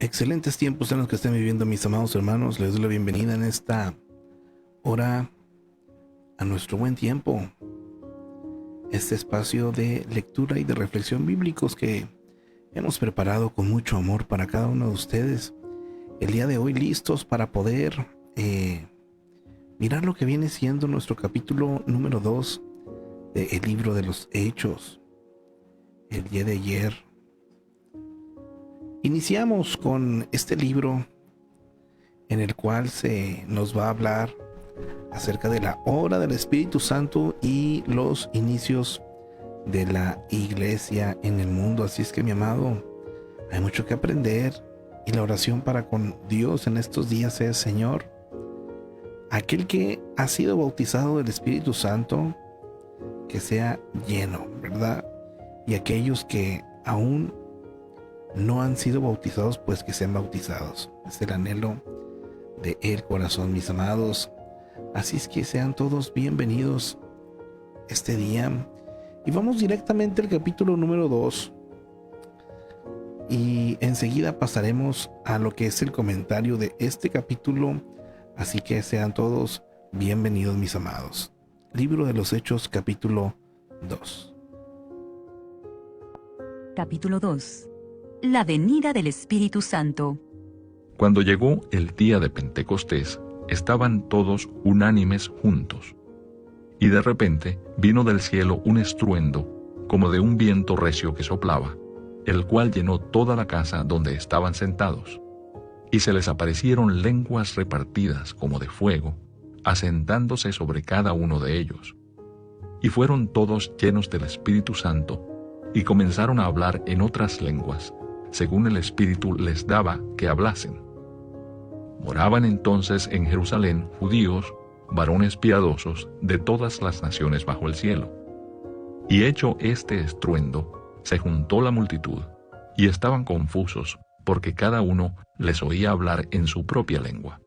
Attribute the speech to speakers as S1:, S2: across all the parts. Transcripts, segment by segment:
S1: Excelentes tiempos en los que estén viviendo, mis amados hermanos. Les doy la bienvenida en esta hora a nuestro buen tiempo, este espacio de lectura y de reflexión bíblicos que hemos preparado con mucho amor para cada uno de ustedes. El día de hoy listos para poder mirar lo que viene siendo nuestro capítulo número 2 del libro de los Hechos. El día de ayer iniciamos con este libro en el cual se nos va a hablar acerca de la obra del Espíritu Santo y los inicios de la iglesia en el mundo. Así es que, mi amado, hay mucho que aprender, y la oración para con Dios en estos días es: Señor, aquel que ha sido bautizado del Espíritu Santo, que sea lleno, ¿verdad? Y aquellos que aún no han sido bautizados, pues que sean bautizados. Es el anhelo de el corazón, mis amados. Así es que sean todos bienvenidos este día. Y vamos directamente al capítulo número 2. Y enseguida pasaremos a lo que es el comentario de este capítulo. Así que sean todos bienvenidos, mis amados. Libro de los Hechos, capítulo 2.
S2: Capítulo 2. La venida del Espíritu Santo.
S3: Cuando llegó el día de Pentecostés, estaban todos unánimes juntos. Y de repente vino del cielo un estruendo, como de un viento recio que soplaba, el cual llenó toda la casa donde estaban sentados. Y se les aparecieron lenguas repartidas como de fuego, asentándose sobre cada uno de ellos. Y fueron todos llenos del Espíritu Santo, y comenzaron a hablar en otras lenguas, según el Espíritu les daba que hablasen. Moraban entonces en Jerusalén judíos, varones piadosos de todas las naciones bajo el cielo. Y hecho este estruendo, se juntó la multitud, y estaban confusos, porque cada uno les oía hablar en su propia lengua.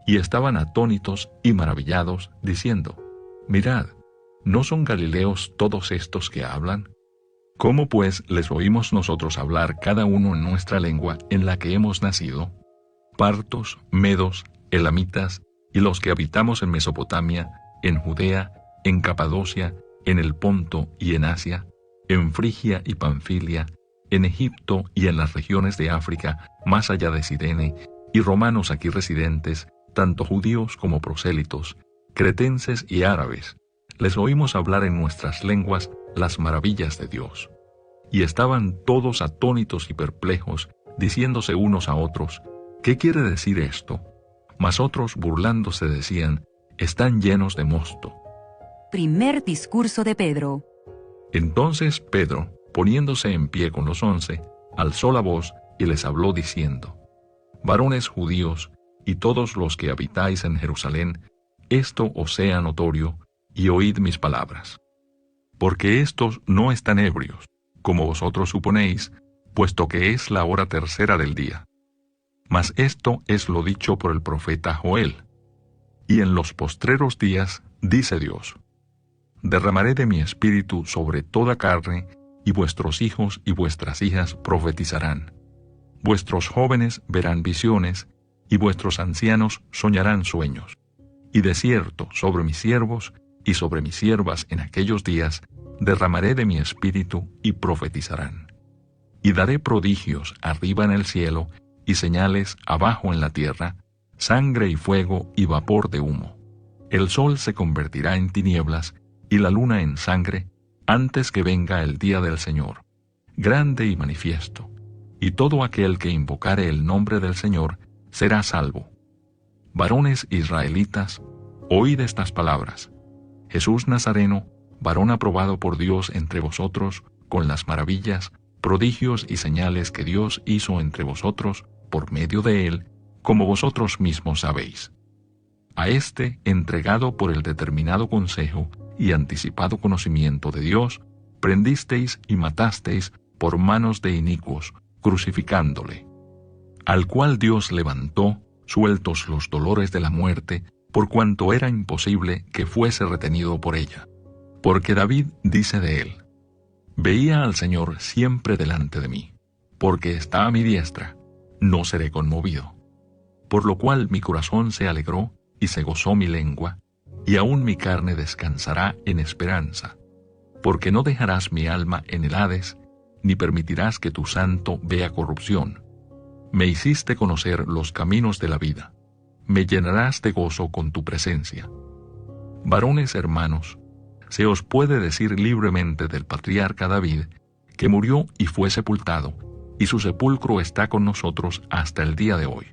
S3: Y estaban atónitos y maravillados, diciendo: Mirad, ¿no son galileos todos estos que hablan? ¿Cómo pues les oímos nosotros hablar cada uno en nuestra lengua en la que hemos nacido? Partos, medos, elamitas, y los que habitamos en Mesopotamia, en Judea, en Capadocia, en el Ponto y en Asia, en Frigia y Panfilia, en Egipto y en las regiones de África, más allá de Cirene, y romanos aquí residentes, tanto judíos como prosélitos, cretenses y árabes, les oímos hablar en nuestras lenguas las maravillas de Dios. Y estaban todos atónitos y perplejos, diciéndose unos a otros: ¿Qué quiere decir esto? Mas otros, burlándose, decían: Están llenos de mosto.
S2: Primer discurso de Pedro.
S3: Entonces Pedro, poniéndose en pie con los 11, alzó la voz y les habló diciendo: Varones judíos, y todos los que habitáis en Jerusalén, esto os sea notorio, y oíd mis palabras. Porque estos no están ebrios, como vosotros suponéis, puesto que es la hora tercera del día. Mas esto es lo dicho por el profeta Joel. Y en los postreros días, dice Dios: derramaré de mi espíritu sobre toda carne, y vuestros hijos y vuestras hijas profetizarán. Vuestros jóvenes verán visiones, y vuestros ancianos soñarán sueños. Y de cierto, sobre mis siervos y sobre mis siervas en aquellos días, derramaré de mi espíritu y profetizarán. Y daré prodigios arriba en el cielo, y señales abajo en la tierra, sangre y fuego y vapor de humo. El sol se convertirá en tinieblas, y la luna en sangre, antes que venga el día del Señor, grande y manifiesto, y todo aquel que invocare el nombre del Señor será salvo. Varones israelitas, oíd estas palabras: Jesús Nazareno, varón aprobado por Dios entre vosotros, con las maravillas, prodigios y señales que Dios hizo entre vosotros por medio de él, como vosotros mismos sabéis. A este, entregado por el determinado consejo y anticipado conocimiento de Dios, prendisteis y matasteis por manos de inicuos, crucificándole. Al cual Dios levantó, sueltos los dolores de la muerte, por cuanto era imposible que fuese retenido por ella. Porque David dice de él: Veía al Señor siempre delante de mí, porque está a mi diestra, no seré conmovido. Por lo cual mi corazón se alegró y se gozó mi lengua, y aún mi carne descansará en esperanza, porque no dejarás mi alma en el Hades, ni permitirás que tu santo vea corrupción. Me hiciste conocer los caminos de la vida, me llenarás de gozo con tu presencia. Varones hermanos, se os puede decir libremente del patriarca David, que murió y fue sepultado, y su sepulcro está con nosotros hasta el día de hoy.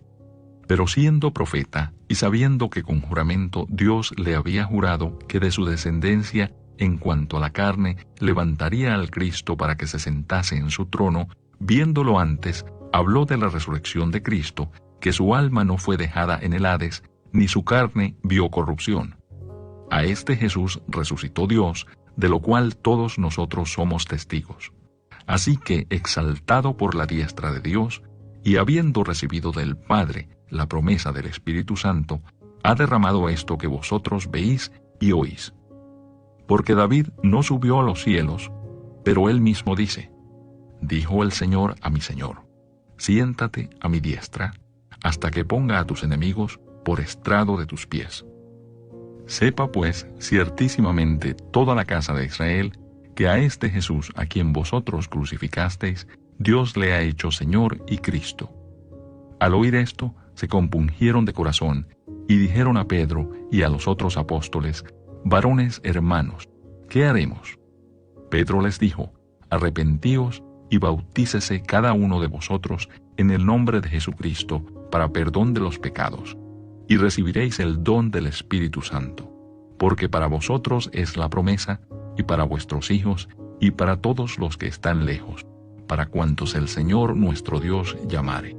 S3: Pero siendo profeta, y sabiendo que con juramento Dios le había jurado que de su descendencia, en cuanto a la carne, levantaría al Cristo para que se sentase en su trono, viéndolo antes, habló de la resurrección de Cristo, que su alma no fue dejada en el Hades, ni su carne vio corrupción. A este Jesús resucitó Dios, de lo cual todos nosotros somos testigos. Así que, exaltado por la diestra de Dios, y habiendo recibido del Padre la promesa del Espíritu Santo, ha derramado esto que vosotros veis y oís. Porque David no subió a los cielos, pero él mismo dice: dijo el Señor a mi Señor, siéntate a mi diestra, hasta que ponga a tus enemigos por estrado de tus pies. Sepa pues ciertísimamente toda la casa de Israel, que a este Jesús a quien vosotros crucificasteis, Dios le ha hecho Señor y Cristo. Al oír esto, se compungieron de corazón, y dijeron a Pedro y a los otros apóstoles: varones hermanos, ¿qué haremos? Pedro les dijo: arrepentíos y bautícese cada uno de vosotros en el nombre de Jesucristo para perdón de los pecados, y recibiréis el don del Espíritu Santo, porque para vosotros es la promesa, y para vuestros hijos, y para todos los que están lejos, para cuantos el Señor nuestro Dios llamare.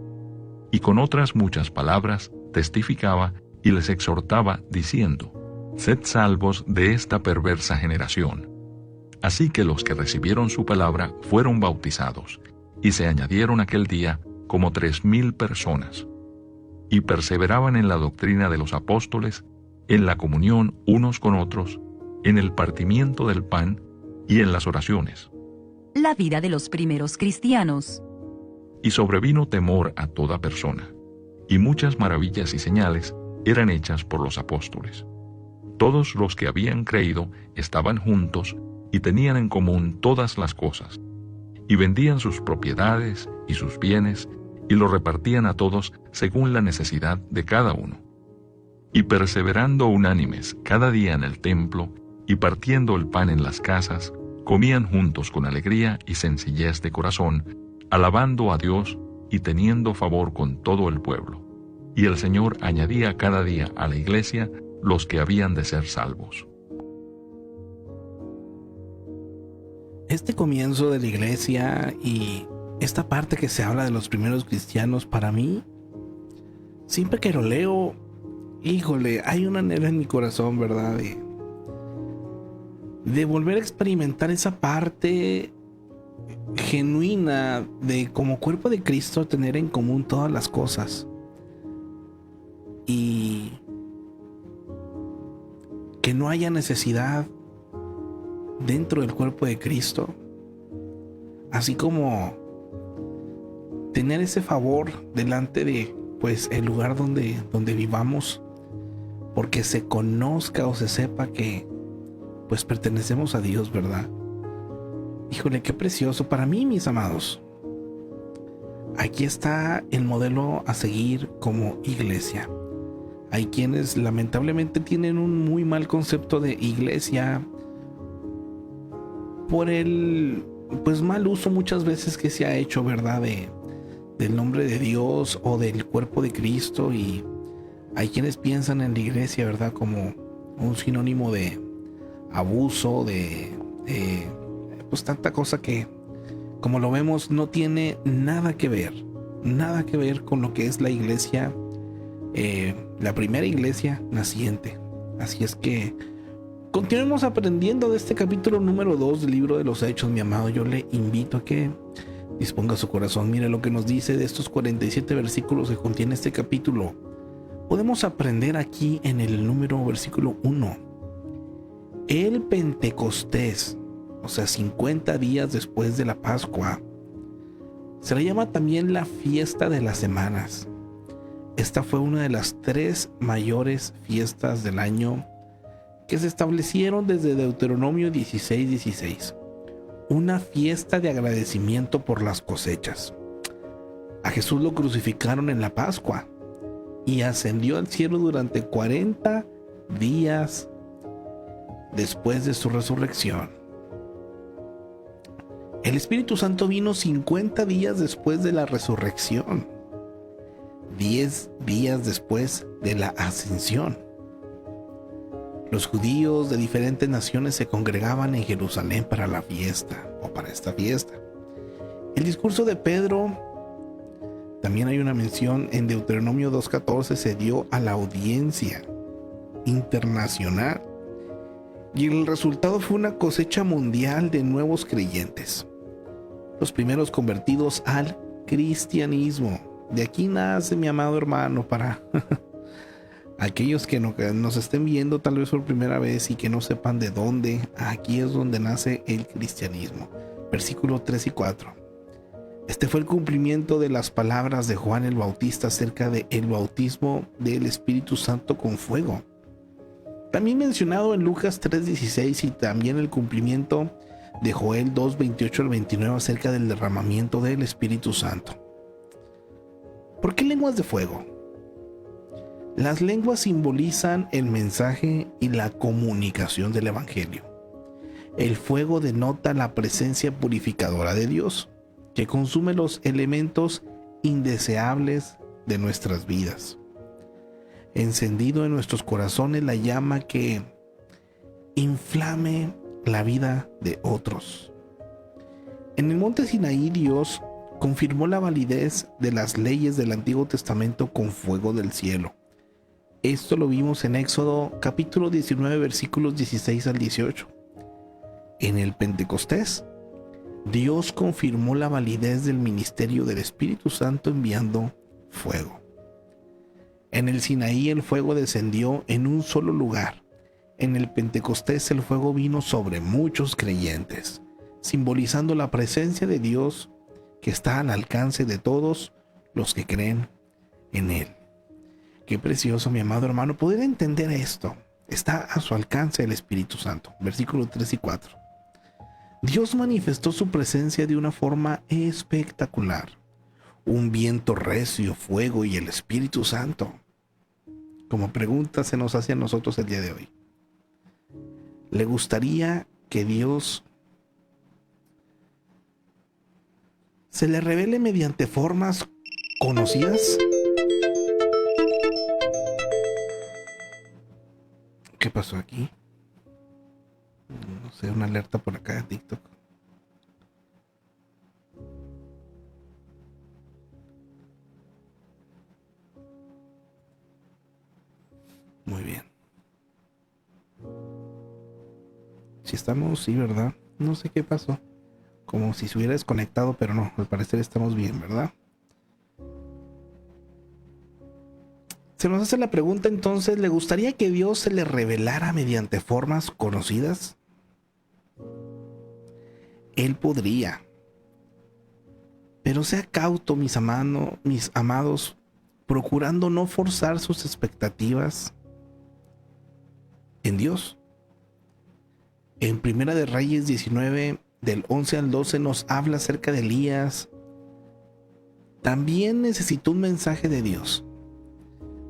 S3: Y con otras muchas palabras testificaba y les exhortaba, diciendo: sed salvos de esta perversa generación. Así que los que recibieron su palabra fueron bautizados, y se añadieron aquel día como 3,000 personas. Y perseveraban en la doctrina de los apóstoles, en la comunión unos con otros, en el partimiento del pan y en las oraciones.
S2: La vida de los primeros cristianos.
S3: Y sobrevino temor a toda persona, y muchas maravillas y señales eran hechas por los apóstoles. Todos los que habían creído estaban juntos y tenían en común todas las cosas, y vendían sus propiedades y sus bienes, y lo repartían a todos según la necesidad de cada uno. Y perseverando unánimes cada día en el templo, y partiendo el pan en las casas, comían juntos con alegría y sencillez de corazón, alabando a Dios y teniendo favor con todo el pueblo. Y el Señor añadía cada día a la iglesia los que habían de ser salvos.
S1: Este comienzo de la iglesia y esta parte que se habla de los primeros cristianos, para mí, siempre que lo leo, híjole, hay un anhelo en mi corazón, ¿verdad? De volver a experimentar esa parte genuina de, como cuerpo de Cristo, tener en común todas las cosas. Y que no haya necesidad dentro del cuerpo de Cristo, así como tener ese favor delante de, pues, el lugar donde vivamos, porque se conozca o se sepa que, pues, pertenecemos a Dios, ¿verdad? Híjole, qué precioso para mí, mis amados. Aquí está el modelo a seguir como iglesia. Hay quienes lamentablemente tienen un muy mal concepto de iglesia por el, pues, mal uso muchas veces que se ha hecho, ¿verdad? Del nombre de Dios o del cuerpo de Cristo. Y hay quienes piensan en la iglesia, ¿verdad?, como un sinónimo de abuso, pues tanta cosa que, como lo vemos, no tiene nada que ver con lo que es la iglesia, la primera iglesia naciente. Así es que continuemos aprendiendo de este capítulo número 2 del libro de los Hechos, mi amado. Yo le invito a que disponga su corazón. Mire lo que nos dice de estos 47 versículos que contiene este capítulo. Podemos aprender aquí en el número versículo 1. El Pentecostés, o sea, 50 días después de la Pascua, Se le llama también la fiesta de las semanas. Esta fue una de las 3 mayores fiestas del año que se establecieron desde Deuteronomio 16:16. Una fiesta de agradecimiento por las cosechas. A Jesús lo crucificaron en la Pascua y ascendió al cielo durante 40 días después de su resurrección. El Espíritu Santo vino 50 días después de la resurrección, 10 días después de la ascensión. Los judíos de diferentes naciones se congregaban en Jerusalén para la fiesta, o para esta fiesta. El discurso de Pedro, también hay una mención en Deuteronomio 2:14, se dio a la audiencia internacional y el resultado fue una cosecha mundial de nuevos creyentes, los primeros convertidos al cristianismo. De aquí nace, mi amado hermano, para aquellos que nos estén viendo tal vez por primera vez y que no sepan de dónde, aquí es donde nace el cristianismo. Versículos 3 y 4. Este fue el cumplimiento de las palabras de Juan el Bautista acerca del bautismo del Espíritu Santo con fuego. También mencionado en Lucas 3:16, y también el cumplimiento de Joel 2:28 al 29 acerca del derramamiento del Espíritu Santo. ¿Por qué lenguas de fuego? Las lenguas simbolizan el mensaje y la comunicación del Evangelio. El fuego denota la presencia purificadora de Dios, que consume los elementos indeseables de nuestras vidas. Encendido en nuestros corazones la llama que inflame la vida de otros. En el monte Sinaí, Dios confirmó la validez de las leyes del Antiguo Testamento con fuego del cielo. Esto lo vimos en Éxodo capítulo 19, versículos 16 al 18. En el Pentecostés, Dios confirmó la validez del ministerio del Espíritu Santo enviando fuego. En el Sinaí el fuego descendió en un solo lugar. En el Pentecostés el fuego vino sobre muchos creyentes, simbolizando la presencia de Dios que está al alcance de todos los que creen en Él. Qué precioso, mi amado hermano, poder entender esto. Está a su alcance el Espíritu Santo. Versículos 3 y 4. Dios manifestó su presencia de una forma espectacular. Un viento recio, fuego y el Espíritu Santo. Como pregunta se nos hace a nosotros el día de hoy. ¿Le gustaría que Dios se le revele mediante formas conocidas? ¿Qué pasó aquí? No sé, una alerta por acá de TikTok. Muy bien. Si estamos, sí, ¿verdad? No sé qué pasó. Como si se hubiera desconectado, pero no, al parecer estamos bien, ¿verdad? Se nos hace la pregunta entonces, ¿le gustaría que Dios se le revelara mediante formas conocidas? Él podría. Pero sea cauto, mis amados, procurando no forzar sus expectativas en Dios. En Primera de Reyes 19, del 11 al 12, nos habla acerca de Elías. También necesitó un mensaje de Dios.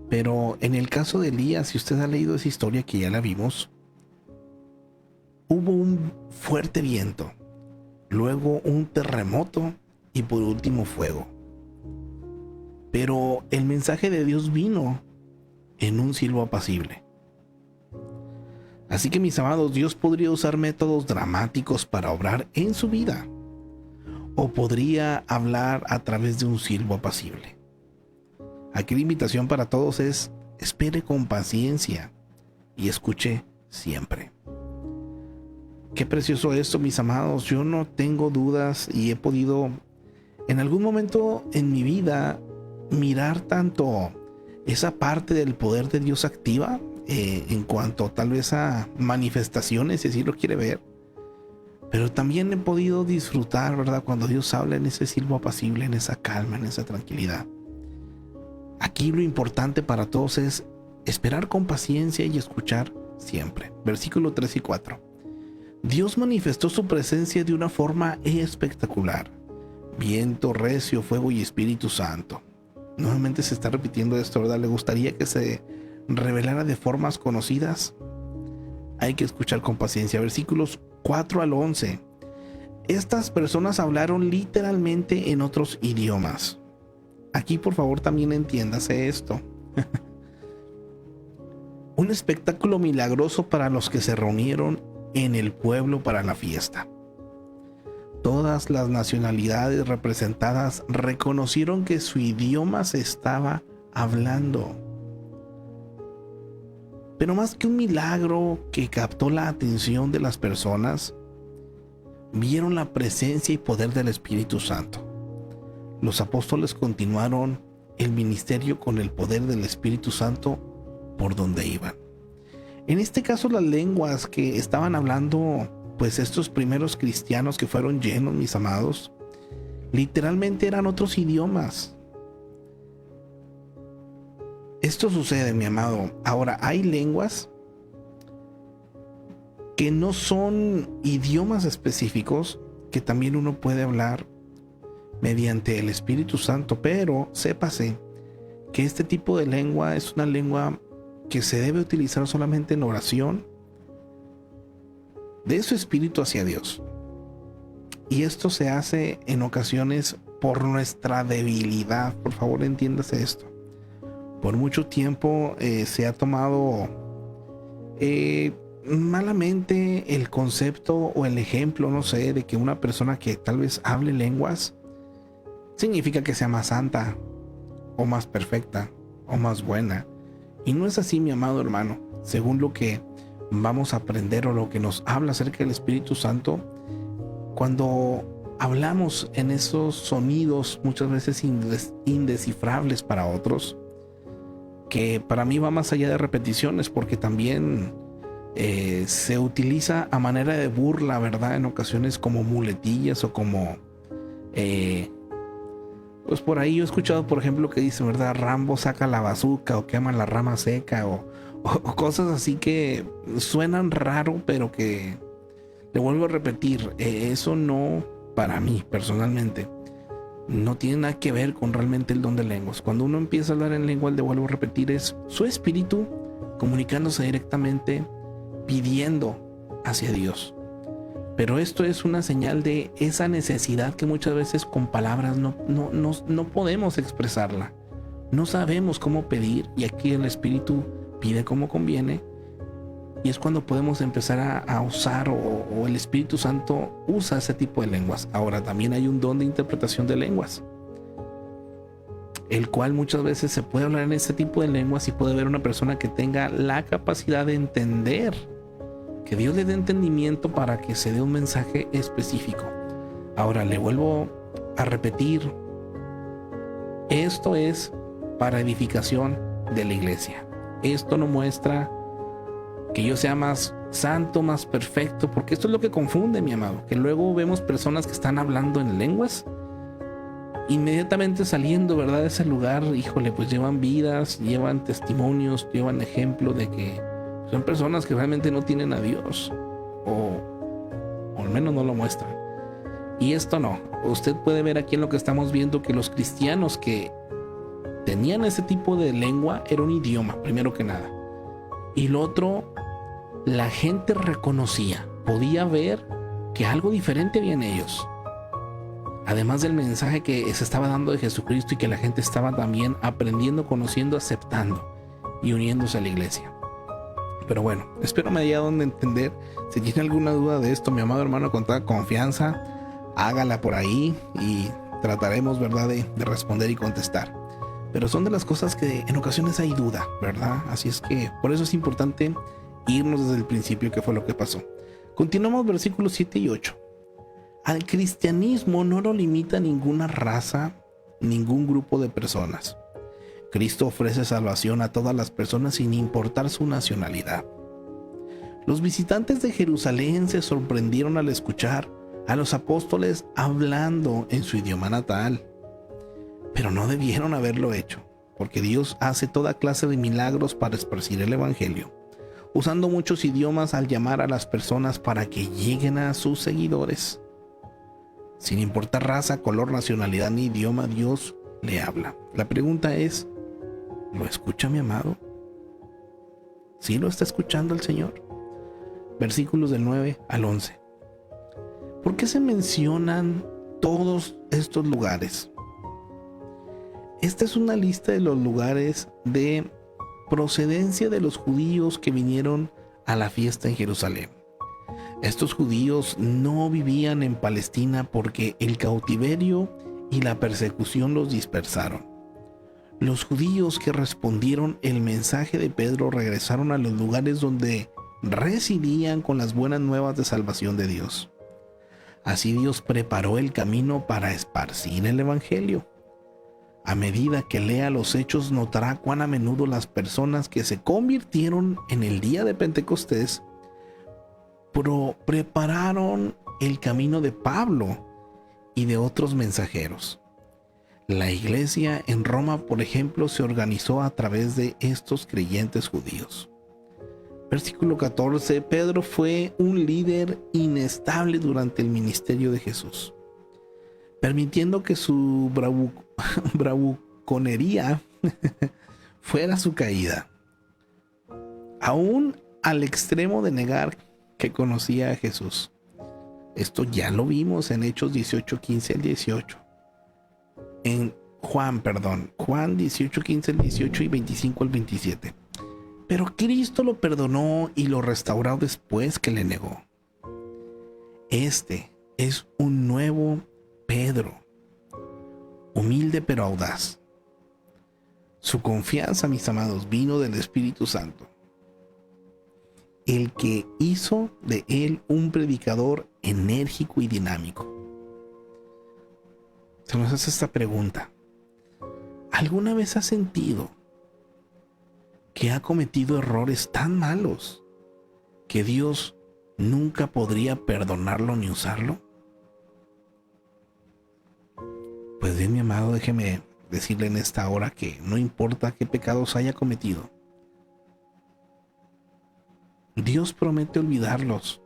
S1: Pero en el caso de Elías, si usted ha leído esa historia que ya la vimos, hubo un fuerte viento, luego un terremoto y por último fuego. Pero el mensaje de Dios vino en un silbo apacible. Así que, mis amados, Dios podría usar métodos dramáticos para obrar en su vida, o podría hablar a través de un silbo apacible. Aquí la invitación para todos es: espere con paciencia y escuche siempre. Qué precioso esto, mis amados. Yo no tengo dudas y he podido en algún momento en mi vida mirar tanto esa parte del poder de Dios activa en cuanto tal vez a manifestaciones, si así lo quiere ver, Pero también he podido disfrutar, ¿verdad?, cuando Dios habla en ese silbo apacible, en esa calma, en esa tranquilidad. Aquí lo importante para todos es esperar con paciencia y escuchar siempre. Versículo 3 y 4. Dios manifestó su presencia de una forma espectacular. Viento, recio, fuego y Espíritu Santo. Nuevamente se está repitiendo esto, ¿verdad? ¿Le gustaría que se revelara de formas conocidas? Hay que escuchar con paciencia. Versículos 4 al 11. Estas personas hablaron literalmente en otros idiomas. Aquí, por favor, también entiéndase esto. Un espectáculo milagroso para los que se reunieron en el pueblo para la fiesta. Todas las nacionalidades representadas reconocieron que su idioma se estaba hablando. Pero más que un milagro que captó la atención de las personas, vieron la presencia y poder del Espíritu Santo. Los apóstoles continuaron el ministerio con el poder del Espíritu Santo por donde iban. En este caso, las lenguas que estaban hablando, pues estos primeros cristianos que fueron llenos, mis amados, literalmente eran otros idiomas. Esto sucede, mi amado. Ahora, hay lenguas que no son idiomas específicos, que también uno puede hablar mediante el Espíritu Santo, pero sépase que este tipo de lengua es una lengua que se debe utilizar solamente en oración de su espíritu hacia Dios. Y esto se hace en ocasiones por nuestra debilidad. Por favor, entiéndase esto. Por mucho tiempo se ha tomado malamente el concepto o el ejemplo, no sé, de que una persona que tal vez hable lenguas significa que sea más santa o más perfecta o más buena. Y no es así, mi amado hermano. Según lo que vamos a aprender o lo que nos habla acerca del Espíritu Santo, cuando hablamos en esos sonidos muchas veces indescifrables para otros, que para mí va más allá de repeticiones, porque también se utiliza a manera de burla, ¿verdad? En ocasiones como muletillas o como pues por ahí yo he escuchado, por ejemplo, que dicen, ¿verdad?, Rambo saca la bazuca o quema la rama seca o cosas así que suenan raro, pero que, le vuelvo a repetir, eso no, para mí personalmente, no tiene nada que ver con realmente el don de lenguas. Cuando uno empieza a hablar en lengua, le vuelvo a repetir, es su espíritu comunicándose directamente, pidiendo hacia Dios. Pero esto es una señal de esa necesidad que muchas veces con palabras no podemos expresarla. No sabemos cómo pedir, y aquí el Espíritu pide como conviene, y es cuando podemos empezar a usar o el Espíritu Santo usa ese tipo de lenguas. Ahora, también hay un don de interpretación de lenguas, el cual muchas veces se puede hablar en ese tipo de lenguas y puede haber una persona que tenga la capacidad de entender, que Dios le dé entendimiento para que se dé un mensaje específico. Ahora, le vuelvo a repetir, esto es para edificación de la iglesia. Esto no muestra que yo sea más santo, más perfecto, porque esto es lo que confunde, mi amado, que luego vemos personas que están hablando en lenguas, inmediatamente saliendo, ¿verdad?, de ese lugar, híjole, pues llevan vidas, llevan testimonios, llevan ejemplo de que son personas que realmente no tienen a Dios, o al menos no lo muestran. Y esto no. Usted puede ver aquí en lo que estamos viendo que los cristianos que tenían ese tipo de lengua era un idioma, primero que nada. Y lo otro, la gente reconocía, podía ver que algo diferente había en ellos. Además del mensaje que se estaba dando de Jesucristo y que la gente estaba también aprendiendo, conociendo, aceptando y uniéndose a la iglesia. Pero bueno, espero me haya dado a entender. Si tiene alguna duda de esto, mi amado hermano, con toda confianza, hágala por ahí y trataremos, ¿verdad?, de responder y contestar. Pero son de las cosas que en ocasiones hay duda, ¿verdad? Así es que por eso es importante irnos desde el principio, qué fue lo que pasó. Continuamos versículos 7 y 8. Al cristianismo no lo limita ninguna raza, ningún grupo de personas. Cristo ofrece salvación a todas las personas sin importar su nacionalidad. Los visitantes de Jerusalén se sorprendieron al escuchar a los apóstoles hablando en su idioma natal, pero no debieron haberlo hecho, porque Dios hace toda clase de milagros para esparcir el evangelio, usando muchos idiomas al llamar a las personas para que lleguen a sus seguidores. Sin importar raza, color, nacionalidad ni idioma, Dios le habla. La pregunta es, ¿lo escucha mi amado? ¿Sí lo está escuchando el Señor? Versículos del 9 al 11. ¿Por qué se mencionan todos estos lugares? Esta es una lista de los lugares de procedencia de los judíos que vinieron a la fiesta en Jerusalén. Estos judíos no vivían en Palestina porque el cautiverio y la persecución los dispersaron. Los judíos que respondieron el mensaje de Pedro regresaron a los lugares donde residían con las buenas nuevas de salvación de Dios. Así Dios preparó el camino para esparcir el evangelio. A medida que lea los hechos, notará cuán a menudo las personas que se convirtieron en el día de Pentecostés prepararon el camino de Pablo y de otros mensajeros. La iglesia en Roma, por ejemplo, se organizó a través de estos creyentes judíos. Versículo 14. Pedro fue un líder inestable durante el ministerio de Jesús, permitiendo que su bravuconería fuera su caída, aún al extremo de negar que conocía a Jesús. Esto ya lo vimos en Hechos 18, 15 al 18. En Juan 18, 15 al 18 y 25 al 27. Pero Cristo lo perdonó y lo restauró después que le negó. Este es un nuevo Pedro, humilde pero audaz. Su confianza, mis amados, vino del Espíritu Santo, el que hizo de él un predicador enérgico y dinámico. Se nos hace esta pregunta: ¿alguna vez has sentido que ha cometido errores tan malos que Dios nunca podría perdonarlo ni usarlo? Pues bien, mi amado, déjeme decirle en esta hora que no importa qué pecados haya cometido, Dios promete olvidarlos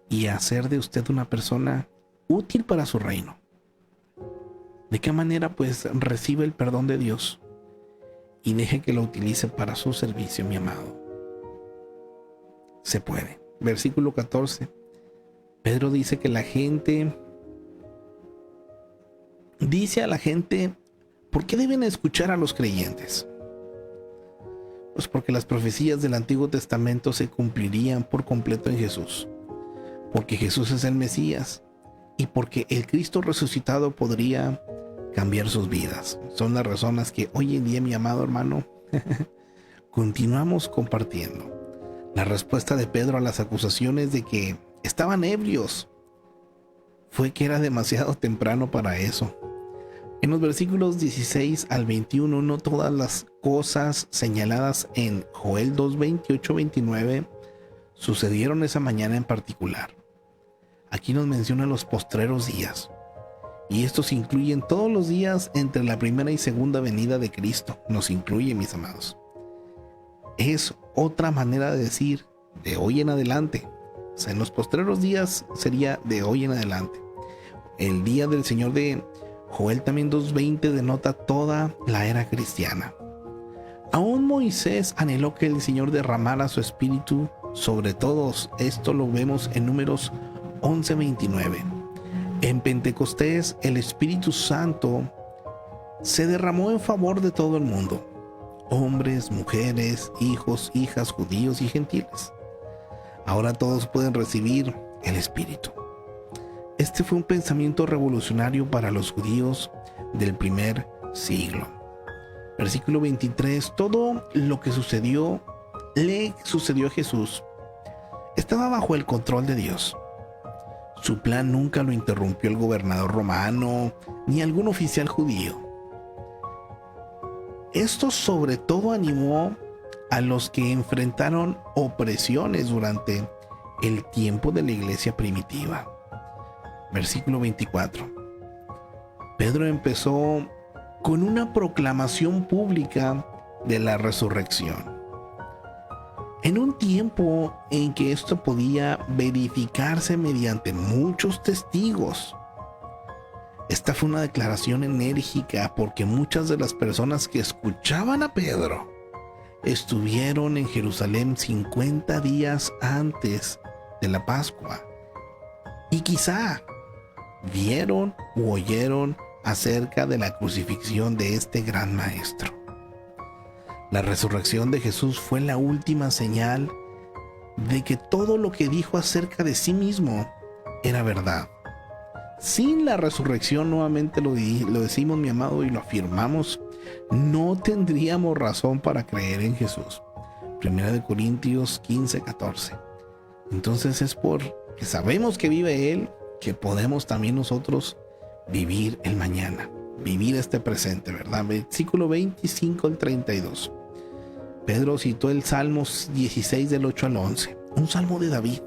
S1: y hacer de usted una persona útil para su reino. ¿De qué manera? Pues recibe el perdón de Dios y deje que lo utilice para su servicio, mi amado. Se puede. Versículo 14. Pedro dice que dice a la gente, ¿por qué deben escuchar a los creyentes? Pues porque las profecías del Antiguo Testamento se cumplirían por completo en Jesús, porque Jesús es el Mesías y porque el Cristo resucitado podría cambiar sus vidas. Son las razones que hoy en día, mi amado hermano, continuamos compartiendo. La respuesta de Pedro a las acusaciones de que estaban ebrios fue que era demasiado temprano para eso. En los versículos 16 al 21, no todas las cosas señaladas en Joel 2, 28, 29 sucedieron esa mañana en particular. Aquí nos menciona los postreros días, y estos incluyen todos los días entre la primera y segunda venida de Cristo. Nos incluye, mis amados. Es otra manera de decir de hoy en adelante. O sea, en los postreros días sería de hoy en adelante. El día del Señor de Joel también 2:20 denota toda la era cristiana. Aún Moisés anheló que el Señor derramara su espíritu sobre todos. Esto lo vemos en Números 11:29. En Pentecostés el Espíritu Santo se derramó en favor de todo el mundo, hombres, mujeres, hijos, hijas, judíos y gentiles. Ahora todos pueden recibir el Espíritu. Este fue un pensamiento revolucionario para los judíos del primer siglo. Versículo 23. Todo lo que le sucedió a Jesús estaba bajo el control de Dios. Su plan nunca lo interrumpió el gobernador romano ni algún oficial judío. Esto sobre todo animó a los que enfrentaron opresiones durante el tiempo de la iglesia primitiva. Versículo 24. Pedro empezó con una proclamación pública de la resurrección. En un tiempo en que esto podía verificarse mediante muchos testigos. Esta fue una declaración enérgica porque muchas de las personas que escuchaban a Pedro estuvieron en Jerusalén 50 días antes de la Pascua y quizá vieron u oyeron acerca de la crucifixión de este gran maestro. La resurrección de Jesús fue la última señal de que todo lo que dijo acerca de sí mismo era verdad. Sin la resurrección, nuevamente lo decimos, mi amado, y lo afirmamos, no tendríamos razón para creer en Jesús. 1 Corintios 15:14. Entonces es porque sabemos que vive Él, que podemos también nosotros vivir el mañana, vivir este presente, ¿verdad? Versículo 25 al 32. Pedro citó el Salmo 16 del 8 al 11, un salmo de David.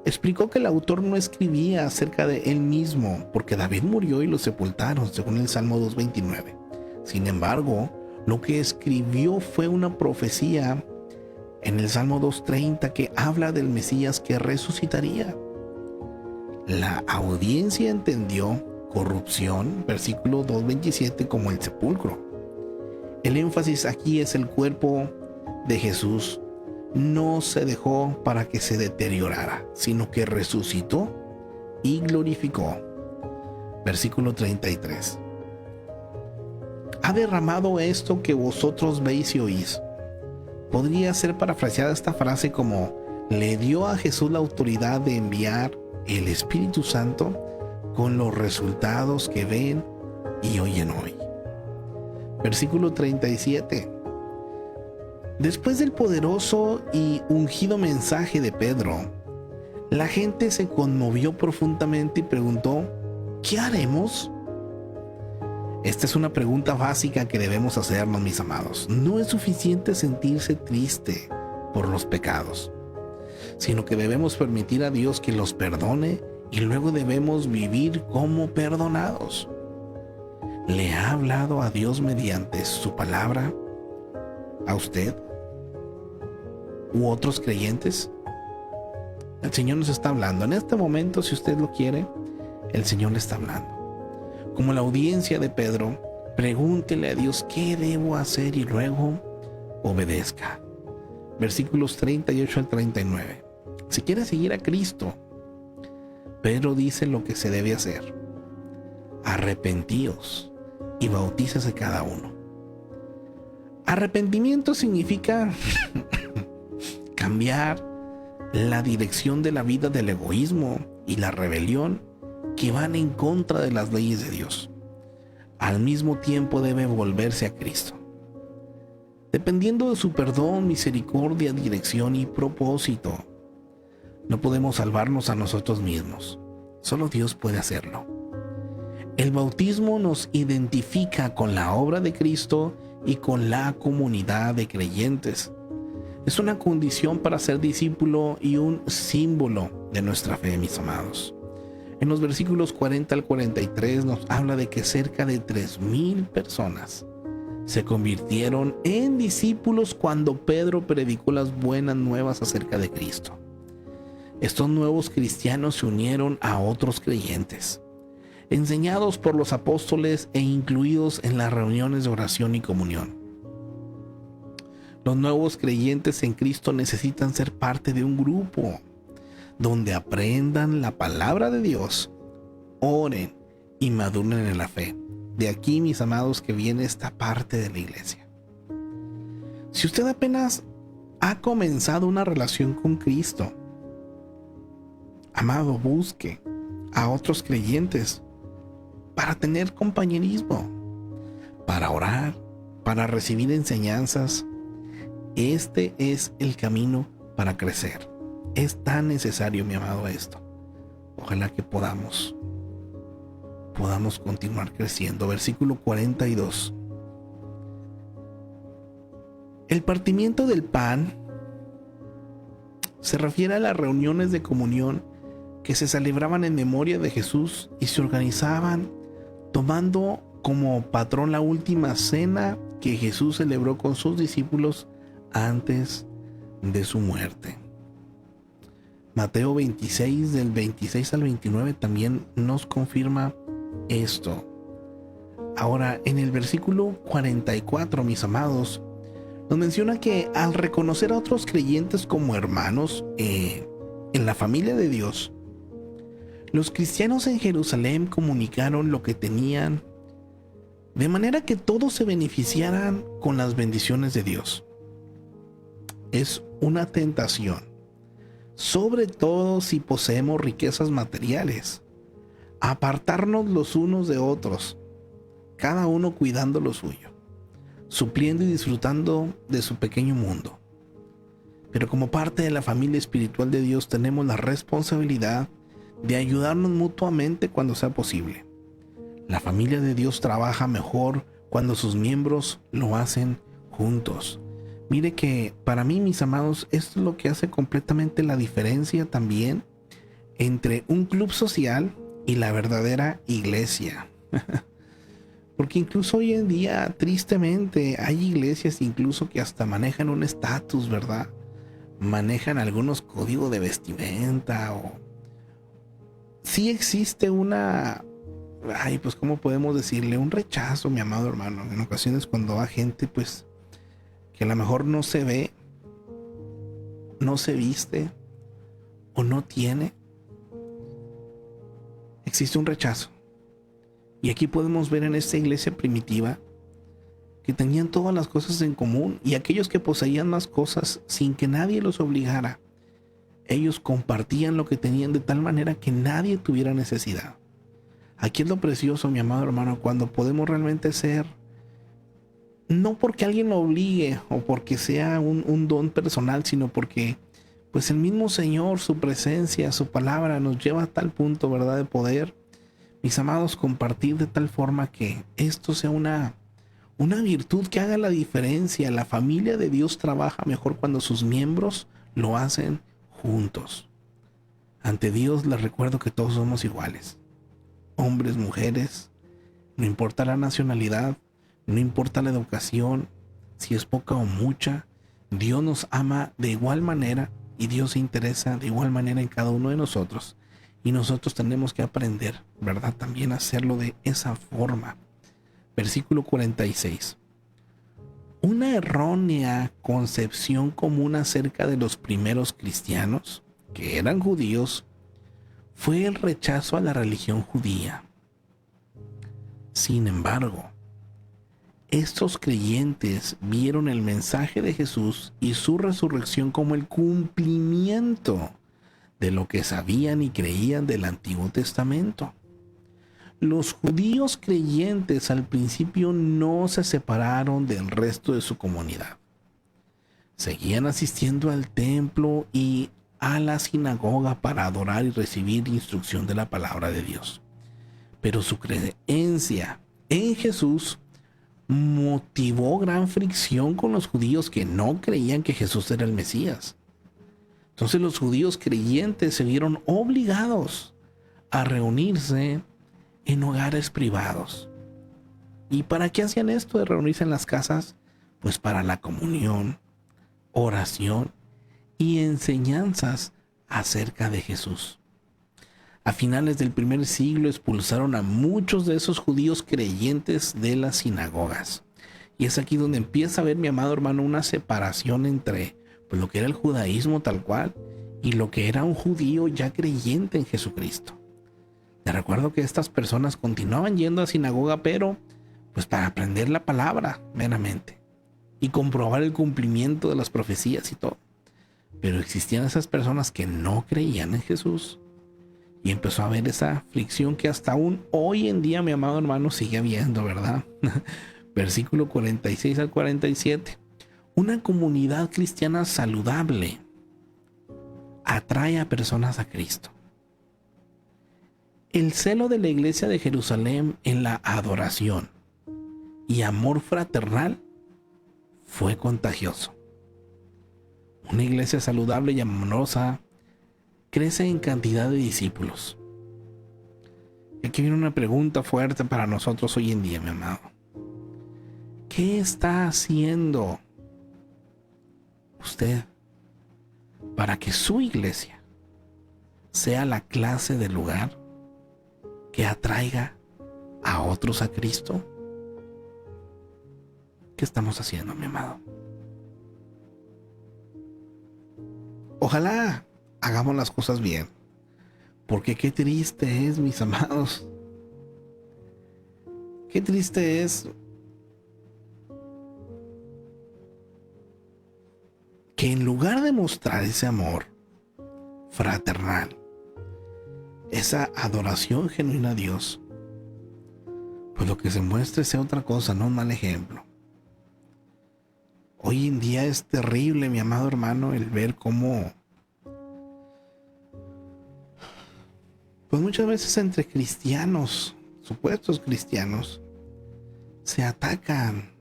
S1: Explicó que el autor no escribía acerca de él mismo, porque David murió y lo sepultaron, según el Salmo 2:29. Sin embargo, lo que escribió fue una profecía en el Salmo 2:30 que habla del Mesías que resucitaría. La audiencia entendió corrupción, versículo 2:27, como el sepulcro. El énfasis aquí es el cuerpo de Jesús. No se dejó para que se deteriorara, sino que resucitó y glorificó. Versículo 33. Ha derramado esto que vosotros veis y oís. Podría ser parafraseada esta frase como: le dio a Jesús la autoridad de enviar el Espíritu Santo con los resultados que ven y oyen hoy. Versículo 37. Después del poderoso y ungido mensaje de Pedro, la gente se conmovió profundamente y preguntó: ¿qué haremos? Esta es una pregunta básica que debemos hacernos, mis amados. No es suficiente sentirse triste por los pecados, sino que debemos permitir a Dios que los perdone y luego debemos vivir como perdonados. ¿Le ha hablado a Dios mediante su palabra a usted u otros creyentes? El Señor nos está hablando. En este momento, si usted lo quiere, el Señor le está hablando. Como la audiencia de Pedro, pregúntele a Dios qué debo hacer y luego obedezca. Versículos 38 al 39. Si quiere seguir a Cristo, Pedro dice lo que se debe hacer: arrepentíos y bautícese cada uno. Arrepentimiento significa cambiar la dirección de la vida del egoísmo y la rebelión que van en contra de las leyes de Dios. Al mismo tiempo debe volverse a Cristo, dependiendo de su perdón, misericordia, dirección y propósito. No podemos salvarnos a nosotros mismos. Solo Dios puede hacerlo. El bautismo nos identifica con la obra de Cristo y con la comunidad de creyentes. Es una condición para ser discípulo y un símbolo de nuestra fe, mis amados. En los versículos 40 al 43 nos habla de que cerca de 3,000 personas se convirtieron en discípulos cuando Pedro predicó las buenas nuevas acerca de Cristo. Estos nuevos cristianos se unieron a otros creyentes, enseñados por los apóstoles e incluidos en las reuniones de oración y comunión. Los nuevos creyentes en Cristo necesitan ser parte de un grupo donde aprendan la palabra de Dios, oren y maduren en la fe. De aquí, mis amados, que viene esta parte de la iglesia. Si usted apenas ha comenzado una relación con Cristo, amado, busque a otros creyentes para tener compañerismo, para orar, para recibir enseñanzas. Este es el camino para crecer. Es tan necesario, mi amado, esto. Ojalá que podamos continuar creciendo. Versículo 42. El partimiento del pan se refiere a las reuniones de comunión que se celebraban en memoria de Jesús y se organizaban tomando como patrón la última cena que Jesús celebró con sus discípulos antes de su muerte. Mateo 26, del 26 al 29, también nos confirma esto. Ahora, en el versículo 44, mis amados, nos menciona que al reconocer a otros creyentes como hermanos en la familia de Dios, los cristianos en Jerusalén comunicaron lo que tenían, de manera que todos se beneficiaran con las bendiciones de Dios. Es una tentación, sobre todo si poseemos riquezas materiales, apartarnos los unos de otros, cada uno cuidando lo suyo, supliendo y disfrutando de su pequeño mundo. Pero como parte de la familia espiritual de Dios tenemos la responsabilidad de ayudarnos mutuamente cuando sea posible. La familia de Dios trabaja mejor cuando sus miembros lo hacen juntos. Mire que para mí, mis amados, esto es lo que hace completamente la diferencia también entre un club social y la verdadera iglesia. Porque incluso hoy en día, tristemente, hay iglesias incluso que hasta manejan un estatus, ¿verdad? Manejan algunos códigos de vestimenta o... Sí existe una... pues ¿cómo podemos decirle? Un rechazo, mi amado hermano. En ocasiones cuando va gente, pues, que a lo mejor no se ve, no se viste o no tiene, existe un rechazo. Y aquí podemos ver en esta iglesia primitiva que tenían todas las cosas en común, y aquellos que poseían más cosas sin que nadie los obligara, ellos compartían lo que tenían de tal manera que nadie tuviera necesidad. Aquí es lo precioso, mi amado hermano, cuando podemos realmente ser, no porque alguien lo obligue o porque sea un don personal, sino porque pues el mismo Señor, su presencia, su palabra nos lleva a tal punto, ¿verdad?, de poder, mis amados, compartir de tal forma que esto sea una virtud que haga la diferencia. La familia de Dios trabaja mejor cuando sus miembros lo hacen juntos. Ante Dios les recuerdo que todos somos iguales. Hombres, mujeres, no importa la nacionalidad, no importa la educación, si es poca o mucha, Dios nos ama de igual manera y Dios se interesa de igual manera en cada uno de nosotros. Y nosotros tenemos que aprender, ¿verdad?, también a hacerlo de esa forma. Versículo 46. Una errónea concepción común acerca de los primeros cristianos, que eran judíos, fue el rechazo a la religión judía. Sin embargo, estos creyentes vieron el mensaje de Jesús y su resurrección como el cumplimiento de lo que sabían y creían del Antiguo Testamento. Los judíos creyentes al principio no se separaron del resto de su comunidad. Seguían asistiendo al templo y a la sinagoga para adorar y recibir instrucción de la palabra de Dios. Pero su creencia en Jesús motivó gran fricción con los judíos que no creían que Jesús era el Mesías. Entonces los judíos creyentes se vieron obligados a reunirse en hogares privados. ¿Y para qué hacían esto de reunirse en las casas? Pues para la comunión, oración y enseñanzas acerca de Jesús. A finales del primer siglo expulsaron a muchos de esos judíos creyentes de las sinagogas. Y es aquí donde empieza a ver, mi amado hermano, una separación entre pues lo que era el judaísmo tal cual y lo que era un judío ya creyente en Jesucristo. Te recuerdo que estas personas continuaban yendo a sinagoga, pero pues para aprender la palabra meramente y comprobar el cumplimiento de las profecías y todo. Pero existían esas personas que no creían en Jesús y empezó a haber esa fricción que hasta aún hoy en día, mi amado hermano, sigue habiendo, ¿verdad? Versículo 46 al 47. Una comunidad cristiana saludable atrae a personas a Cristo. El celo de la iglesia de Jerusalén en la adoración y amor fraternal fue contagioso. Una iglesia saludable y amorosa crece en cantidad de discípulos. Y aquí viene una pregunta fuerte para nosotros hoy en día, mi amado. ¿Qué está haciendo usted para que su iglesia sea la clase de lugar que atraiga a otros a Cristo? ¿Qué estamos haciendo, mi amado? Ojalá hagamos las cosas bien, porque qué triste es, mis amados. Qué triste es que en lugar de mostrar ese amor fraternal, esa adoración genuina a Dios, pues lo que se muestre sea otra cosa, no un mal ejemplo. Hoy en día es terrible, mi amado hermano, el ver cómo, pues muchas veces entre cristianos, supuestos cristianos, se atacan.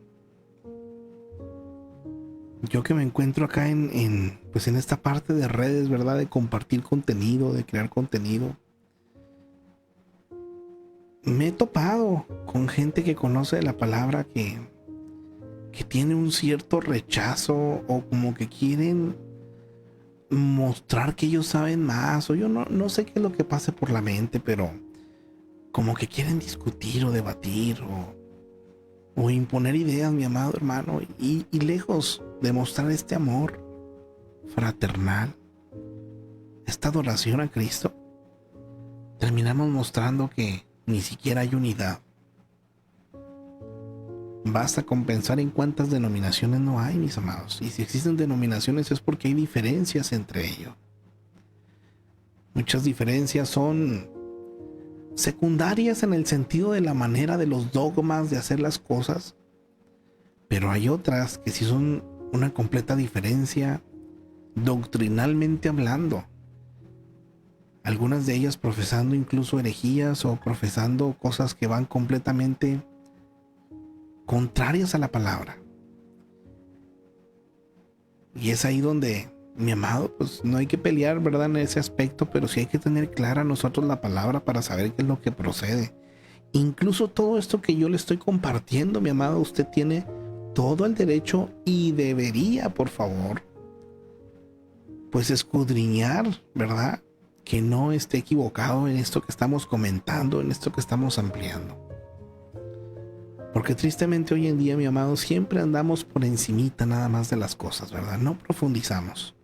S1: Yo que me encuentro acá en esta parte de redes, ¿verdad? De compartir contenido, de crear contenido. Me he topado con gente que conoce la palabra que tiene un cierto rechazo, o como que quieren mostrar que ellos saben más, o yo no sé qué es lo que pase por la mente, pero como que quieren discutir o debatir o imponer ideas, mi amado hermano, y lejos de mostrar este amor fraternal, esta adoración a Cristo, terminamos mostrando que ni siquiera hay unidad. Basta con pensar en cuántas denominaciones no hay, mis amados. Y si existen denominaciones es porque hay diferencias entre ellos. Muchas diferencias son secundarias en el sentido de la manera de los dogmas de hacer las cosas, pero hay otras que sí son una completa diferencia doctrinalmente hablando. Algunas de ellas profesando incluso herejías o profesando cosas que van completamente contrarias a la palabra. Y es ahí donde, mi amado, pues no hay que pelear, ¿verdad? En ese aspecto, pero sí hay que tener clara nosotros la palabra para saber qué es lo que procede. Incluso todo esto que yo le estoy compartiendo, mi amado, usted tiene todo el derecho y debería, por favor, pues escudriñar, ¿verdad? Que no esté equivocado en esto que estamos comentando, en esto que estamos ampliando. Porque tristemente hoy en día, mi amado, siempre andamos por encimita nada más de las cosas, ¿verdad? No profundizamos.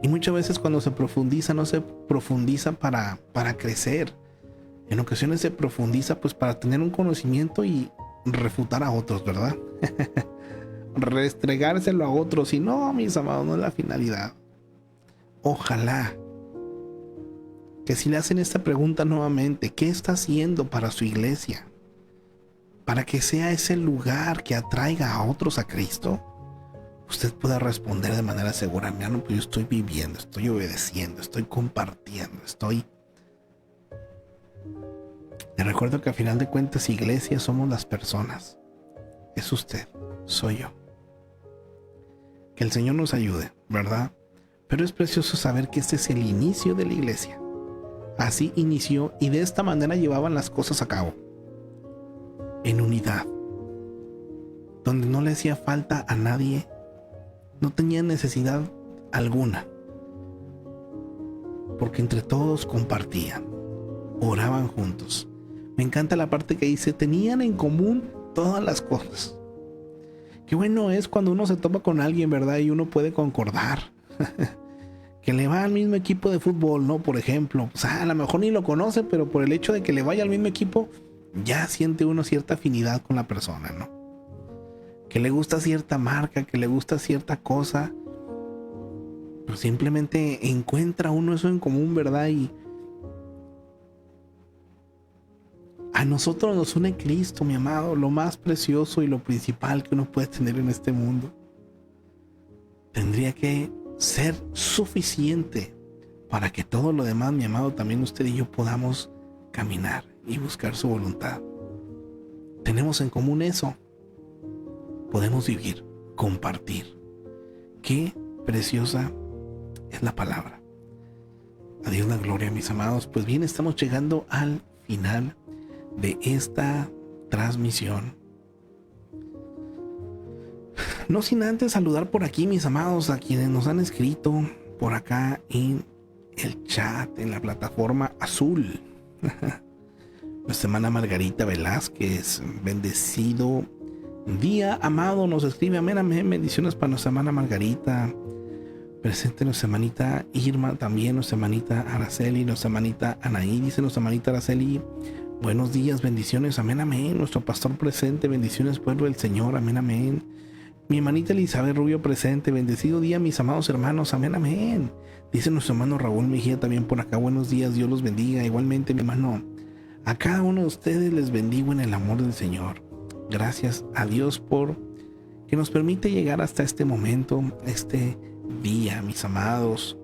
S1: Y muchas veces cuando se profundiza, no se profundiza para crecer. En ocasiones se profundiza pues para tener un conocimiento y refutar a otros, ¿verdad? Restregárselo a otros. Y no, mis amados, no es la finalidad. Ojalá que si le hacen esta pregunta nuevamente, ¿qué está haciendo para su iglesia? Para que sea ese lugar que atraiga a otros a Cristo, usted pueda responder de manera segura: hermano, pues yo estoy viviendo, estoy obedeciendo, estoy compartiendo, Le recuerdo que al final de cuentas, iglesia, somos las personas. Es usted, soy yo. Que el Señor nos ayude, ¿verdad? Pero es precioso saber que este es el inicio de la iglesia. Así inició y de esta manera llevaban las cosas a cabo. En unidad, donde no le hacía falta a nadie, no tenía necesidad alguna, porque entre todos compartían, oraban juntos. Me encanta la parte que dice: tenían en común todas las cosas. Qué bueno es cuando uno se topa con alguien, ¿verdad? Y uno puede concordar. Que le va al mismo equipo de fútbol, ¿no? Por ejemplo, pues, a lo mejor ni lo conoce, pero por el hecho de que le vaya al mismo equipo, ya siente uno cierta afinidad con la persona, ¿no? Que le gusta cierta marca, que le gusta cierta cosa, pero simplemente encuentra uno eso en común, ¿verdad? Y a nosotros nos une Cristo, mi amado, lo más precioso y lo principal que uno puede tener en este mundo. Tendría que ser suficiente para que todo lo demás, mi amado, también usted y yo podamos caminar y buscar su voluntad. Tenemos en común eso. Podemos vivir compartir. Qué preciosa es la palabra. A Dios la gloria, mis amados. Pues bien, estamos llegando al final de esta transmisión. No sin antes saludar por aquí, mis amados, a quienes nos han escrito por acá en el chat, en la plataforma azul. Nuestra hermana Margarita Velázquez, bendecido día, amado, nos escribe, amén, amén, bendiciones para nuestra hermana Margarita. Presente nuestra hermanita Irma, también nuestra hermanita Araceli, nuestra hermanita Anaí, dice nuestra hermanita Araceli, buenos días, bendiciones, amén, amén. Nuestro pastor presente, bendiciones, pueblo del Señor, amén, amén. Mi hermanita Elizabeth Rubio presente, bendecido día, mis amados hermanos, amén, amén. Dice nuestro hermano Raúl Mejía también por acá, buenos días, Dios los bendiga. Igualmente, mi hermano, a cada uno de ustedes les bendigo en el amor del Señor. Gracias a Dios por que nos permite llegar hasta este momento, este día, mis amados.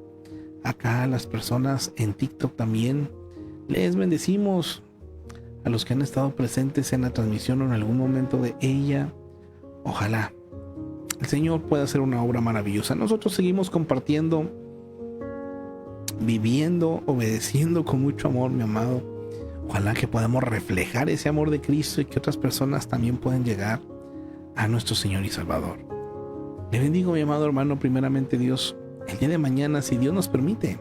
S1: Acá las personas en TikTok también les bendecimos. A los que han estado presentes en la transmisión o en algún momento de ella, ojalá el Señor pueda hacer una obra maravillosa. Nosotros seguimos compartiendo, viviendo, obedeciendo con mucho amor, mi amado. Ojalá que podamos reflejar ese amor de Cristo y que otras personas también puedan llegar a nuestro Señor y Salvador. Le bendigo, mi amado hermano, primeramente Dios. El día de mañana, si Dios nos permite,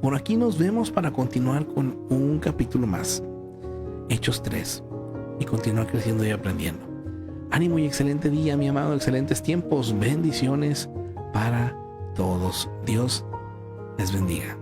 S1: por aquí nos vemos para continuar con un capítulo más, Hechos 3, y continuar creciendo y aprendiendo. Ánimo y excelente día, mi amado, excelentes tiempos, bendiciones para todos. Dios les bendiga.